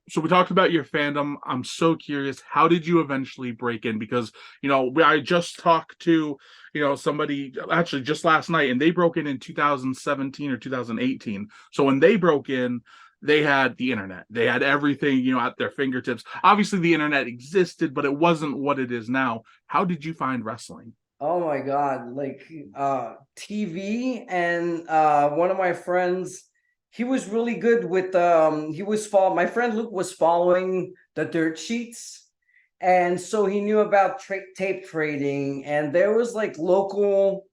So we talked about your fandom. I'm so curious, how did you eventually break in? Because, I just talked to, somebody actually just last night, and they broke in 2017 or 2018. So when they broke in, they had the internet. They had everything, at their fingertips. Obviously, the internet existed, but it wasn't what it is now. How did you find wrestling? Oh my God, like TV and one of my friends, he was really good with my friend Luke was following the dirt sheets, and so he knew about tape trading, and there was like local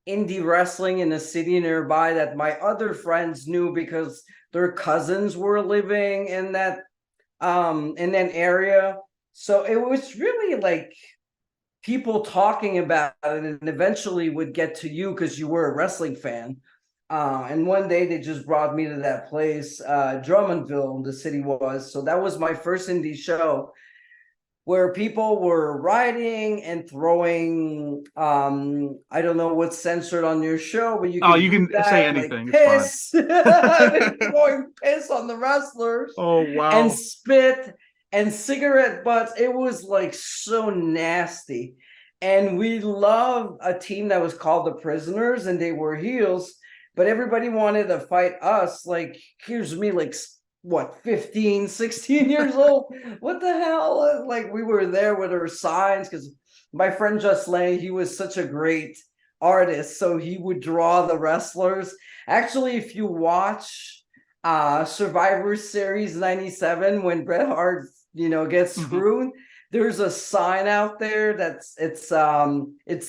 indie wrestling in a city nearby that my other friends knew because their cousins were living in that area. So it was really like people talking about it, and eventually would get to you because you were a wrestling fan. And one day they just brought me to that place, Drummondville, the city was. So that was my first indie show where people were riding and throwing. I don't know what's censored on your show, but you Oh, could you do can say that, like anything. It's fine. piss, throwing piss on the wrestlers Oh, and wow. spit and cigarette butts. It was like so nasty. And we loved a team that was called the Prisoners, and they were heels, but everybody wanted to fight us. Like, here's me, like, what, 15, 16 years old? What the hell? Like, we were there with our signs because my friend Just Lane, he was such a great artist. So he would draw the wrestlers. Actually, if you watch Survivor Series 97, when Bret Hart, gets Mhm. screwed, there's a sign out there it's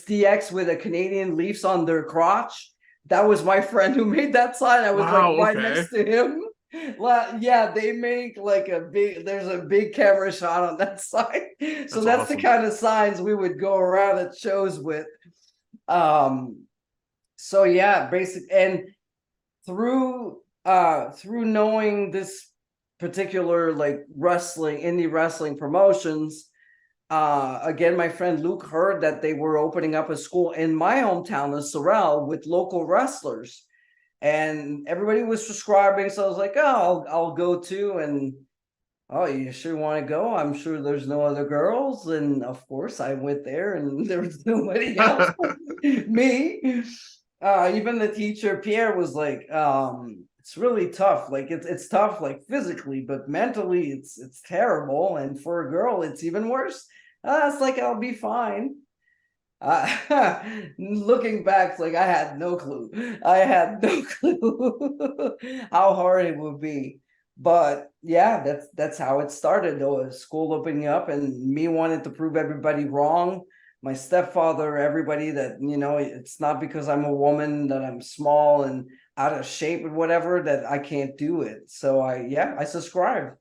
DX with a Canadian Leafs on their crotch. That was my friend who made that sign. I was like Wow, right okay. next to him. Yeah, they make like there's a big camera shot on that sign. So That's that's the awesome. kind of signs we would go around at shows with. Um, so yeah, basic and through knowing this particular like indie wrestling promotions, again, my friend Luke heard that they were opening up a school in my hometown of Sorrel with local wrestlers, and everybody was subscribing. So I was like, oh, I'll go too. And oh, you sure want to go? I'm sure there's no other girls. And of course, I went there, and there was nobody else but me. Even the teacher Pierre was like, it's really tough. Like it's tough, like physically, but mentally, it's terrible. And for a girl, it's even worse. It's like I'll be fine. Looking back, it's like I had no clue. I had no clue how hard it would be. But yeah, that's how it started. Though, school opening up, and me wanting to prove everybody wrong. My stepfather, everybody that it's not because I'm a woman that I'm small and out of shape and whatever that I can't do it. So I subscribed.